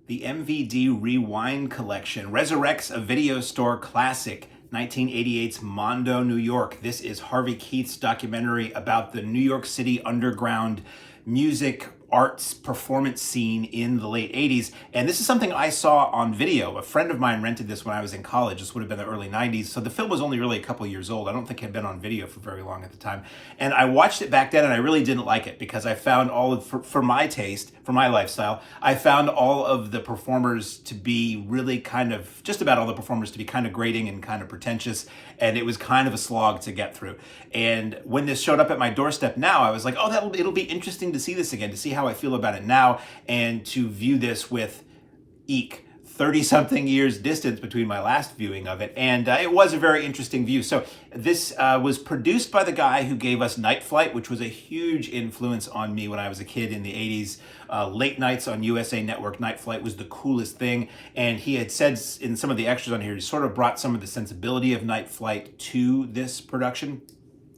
The MVD Rewind Collection resurrects a video store classic, 1988's Mondo, New York. This is Harvey Keith's documentary about the New York City underground music, arts, performance scene in the late 80s. And this is something I saw on video. A friend of mine rented this when I was in college. This would have been the early 90s. So the film was only really a couple years old. I don't think it had been on video for very long at the time. And I watched it back then and I really didn't like it because I found for my taste, for my lifestyle, I found all of the performers to be really just about all the performers to be kind of grating and kind of pretentious. And it was kind of a slog to get through. And when this showed up at my doorstep now, I was like, oh, it'll be interesting to see this again, to see how I feel about it now, and to view this with 30-something years distance between my last viewing of it. And it was a very interesting view. So this was produced by the guy who gave us Night Flight, which was a huge influence on me when I was a kid in the 80s. Late nights on USA Network, Night Flight was the coolest thing. And he had said in some of the extras on here, he sort of brought some of the sensibility of Night Flight to this production.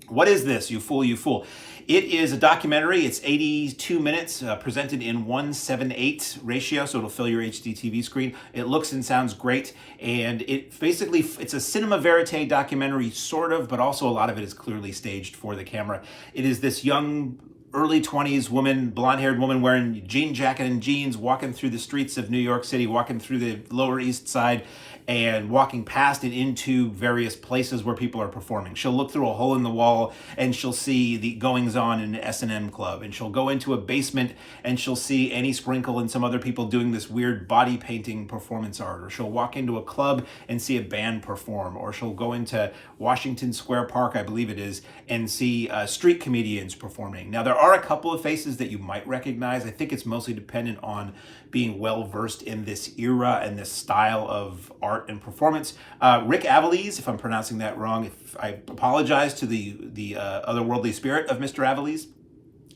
What is this, You Fool, You Fool? It is a documentary. It's 82 minutes, presented in 1:7:8 ratio, so it'll fill your HD TV screen. It looks and sounds great, and it's a cinema verite documentary, sort of, but also a lot of it is clearly staged for the camera. It is this young, early 20s woman, blonde-haired woman wearing jean jacket and jeans, walking through the streets of New York City, walking through the Lower East Side, and walking past and into various places where people are performing. She'll look through a hole in the wall and she'll see the goings-on in an S&M club, and she'll go into a basement and she'll see Annie Sprinkle and some other people doing this weird body painting performance art, or she'll walk into a club and see a band perform, or she'll go into Washington Square Park, I believe it is, and see street comedians performing. Now, there are a couple of faces that you might recognize. I think it's mostly dependent on being well-versed in this era and this style of art and performance. Rick Aviles, if I'm pronouncing that wrong, I apologize to the otherworldly spirit of Mr. Aviles.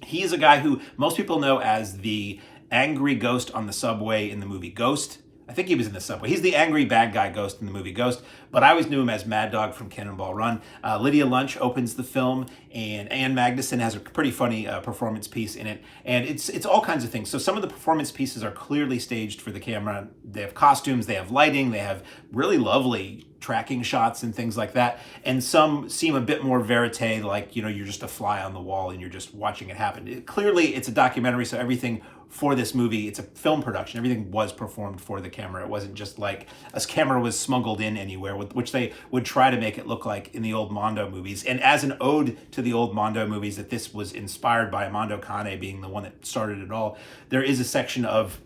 He is a guy who most people know as the angry ghost on the subway in the movie Ghost. I think he was in the subway. He's the angry bad guy ghost in the movie Ghost, but I always knew him as Mad Dog from Cannonball Run. Lydia Lunch opens the film, and Magnusun has a pretty funny performance piece in it, and it's all kinds of things. So some of the performance pieces are clearly staged for the camera. They have costumes, they have lighting, they have really lovely tracking shots and things like that, and some seem a bit more verite, like, you're just a fly on the wall and you're just watching it happen. Clearly it's a documentary, so everything for this movie, it's a film production, everything was performed for the camera. It wasn't just like a camera was smuggled in anywhere, which they would try to make it look like in the old Mondo movies. And as an ode to the old Mondo movies, that this was inspired by Mondo Kane being the one that started it all, there is a section of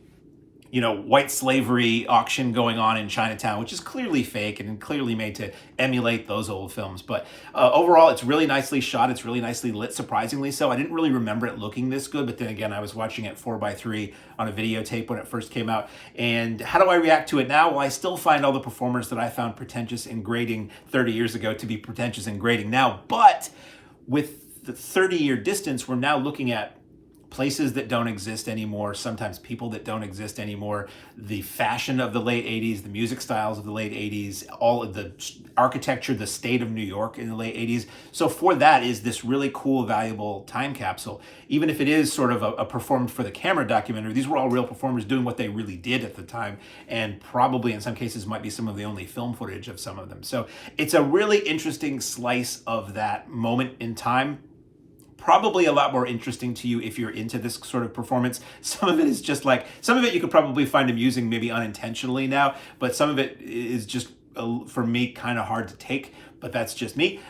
white slavery auction going on in Chinatown, which is clearly fake and clearly made to emulate those old films. But overall, it's really nicely shot. It's really nicely lit, surprisingly so. I didn't really remember it looking this good, but then again, I was watching it 4:3 on a videotape when it first came out. And how do I react to it now? Well, I still find all the performers that I found pretentious and grating 30 years ago to be pretentious and grating now. But with the 30-year distance, we're now looking at places that don't exist anymore, sometimes people that don't exist anymore, the fashion of the late 80s, the music styles of the late 80s, all of the architecture, the state of New York in the late 80s. So for that is this really cool, valuable time capsule. Even if it is sort of a performed for the camera documentary, these were all real performers doing what they really did at the time, and probably in some cases might be some of the only film footage of some of them. So it's a really interesting slice of that moment in time. Probably a lot more interesting to you if you're into this sort of performance. Some of it is just some of it you could probably find amusing, maybe unintentionally now, but some of it is just, for me, kind of hard to take, but that's just me.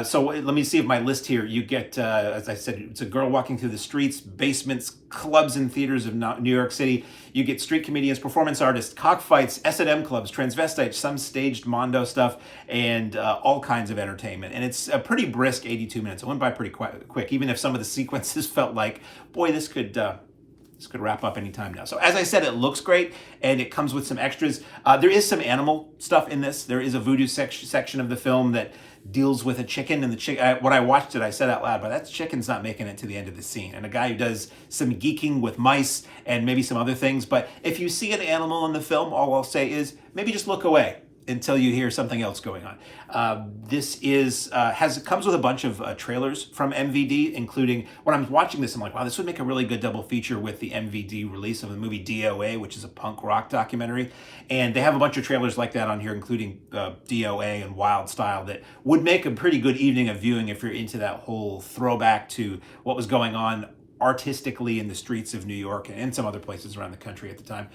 So let me see if my list here, you get, as I said, it's a girl walking through the streets, basements, clubs and theaters of New York City. You get street comedians, performance artists, cockfights, S&M clubs, transvestites, some staged Mondo stuff, and all kinds of entertainment. And it's a pretty brisk 82 minutes. It went by pretty quick, even if some of the sequences felt like, boy, this could wrap up any time now. So as I said, it looks great, and it comes with some extras. There is some animal stuff in this. There is a voodoo section of the film that deals with a chicken, and when I watched it, I said out loud, but that chicken's not making it to the end of the scene. And a guy who does some geeking with mice and maybe some other things. But if you see an animal in the film, all I'll say is maybe just look away. until you hear something else going on. This is comes with a bunch of trailers from MVD, including when I'm watching this, I'm like, wow, this would make a really good double feature with the MVD release of the movie DOA, which is a punk rock documentary. And they have a bunch of trailers like that on here, including DOA and Wild Style, that would make a pretty good evening of viewing if you're into that whole throwback to what was going on artistically in the streets of New York and some other places around the country at the time.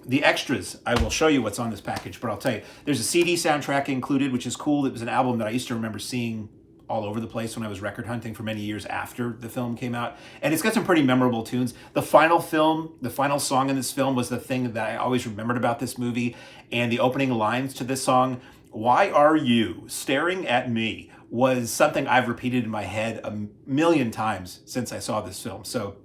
The extras, I will show you what's on this package, but I'll tell you, there's a CD soundtrack included, which is cool. It was an album that I used to remember seeing all over the place when I was record hunting for many years after the film came out. And it's got some pretty memorable tunes. The final song in this film was the thing that I always remembered about this movie. And the opening lines to this song, "Why are you staring at me?" was something I've repeated in my head a million times since I saw this film. So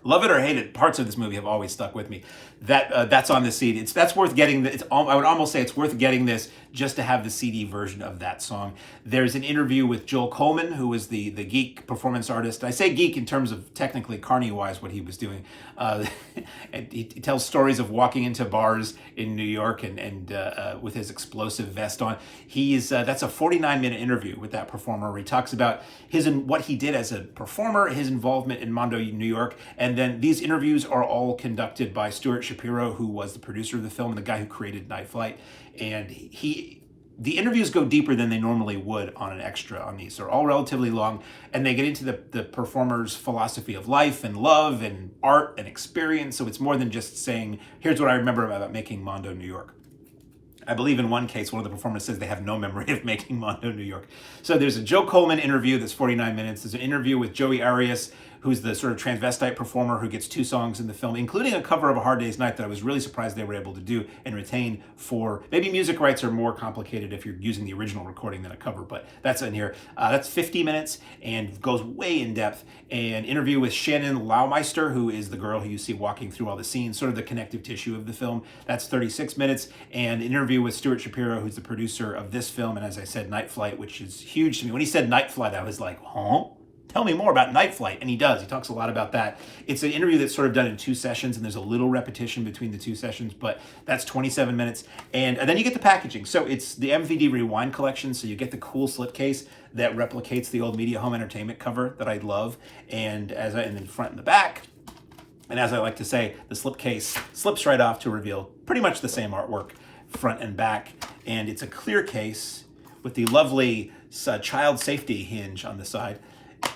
love it or hate it, parts of this movie have always stuck with me. That's on the CD. That's worth getting. I would almost say it's worth getting this just to have the CD version of that song. There's an interview with Joel Coleman, who was the geek performance artist. I say geek in terms of technically Carney-wise what he was doing. And he tells stories of walking into bars in New York and with his explosive vest on. That's a 49-minute interview with that performer where he talks about what he did as a performer, his involvement in Mondo, New York, and then these interviews are all conducted by Stuart Shapiro, who was the producer of the film and the guy who created Night Flight. And the interviews go deeper than they normally would on an extra on these. They're all relatively long, and they get into the performer's philosophy of life and love and art and experience. So it's more than just saying, here's what I remember about making Mondo, New York. I believe in one case, one of the performers says they have no memory of making Mondo, New York. So there's a Joe Coleman interview that's 49 minutes. There's an interview with Joey Arias, who's the sort of transvestite performer who gets 2 songs in the film, including a cover of A Hard Day's Night that I was really surprised they were able to do and retain for, maybe music rights are more complicated if you're using the original recording than a cover, but that's in here. That's 50 minutes and goes way in depth. An interview with Shannon Laumeister, who is the girl who you see walking through all the scenes, sort of the connective tissue of the film. That's 36 minutes. And an interview with Stuart Shapiro, who's the producer of this film, and as I said, Night Flight, which is huge to me. When he said Night Flight, I was like, huh? Tell me more about Night Flight. And he does. He talks a lot about that. It's an interview that's sort of done in 2 sessions, and there's a little repetition between the 2 sessions, but that's 27 minutes. And then you get the packaging. So it's the MVD Rewind collection, so you get the cool slipcase that replicates the old Media Home Entertainment cover that I love, and then front and the back. And as I like to say, the slipcase slips right off to reveal pretty much the same artwork, front and back. And it's a clear case with the lovely child safety hinge on the side.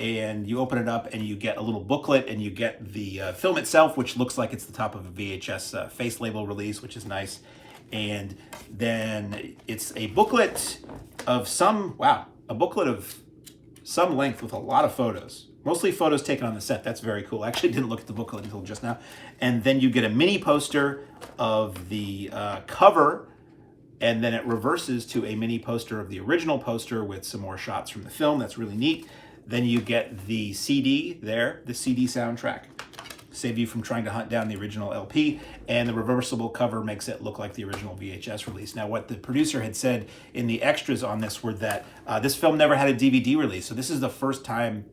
And you open it up and you get a little booklet, and you get the film itself, which looks like it's the top of a VHS face label release, which is nice. And then it's a booklet of some length with a lot of photos. Mostly photos taken on the set. That's very cool. I actually didn't look at the booklet until just now. And then you get a mini poster of the cover, and then it reverses to a mini poster of the original poster with some more shots from the film. That's really neat. Then you get the CD there, the CD soundtrack. Save you from trying to hunt down the original LP, and the reversible cover makes it look like the original VHS release. Now, what the producer had said in the extras on this were that this film never had a DVD release, so this is the first time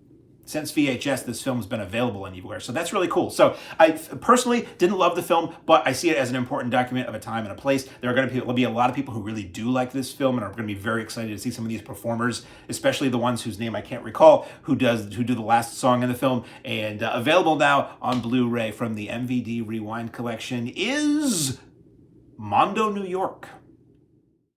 since VHS this film's been available anywhere. So that's really cool. So I personally didn't love the film, but I see it as an important document of a time and a place. There'll be a lot of people who really do like this film and are going to be very excited to see some of these performers, especially the ones whose name I can't recall, who do the last song in the film. And available now on Blu-ray from the MVD Rewind collection is Mondo, New York.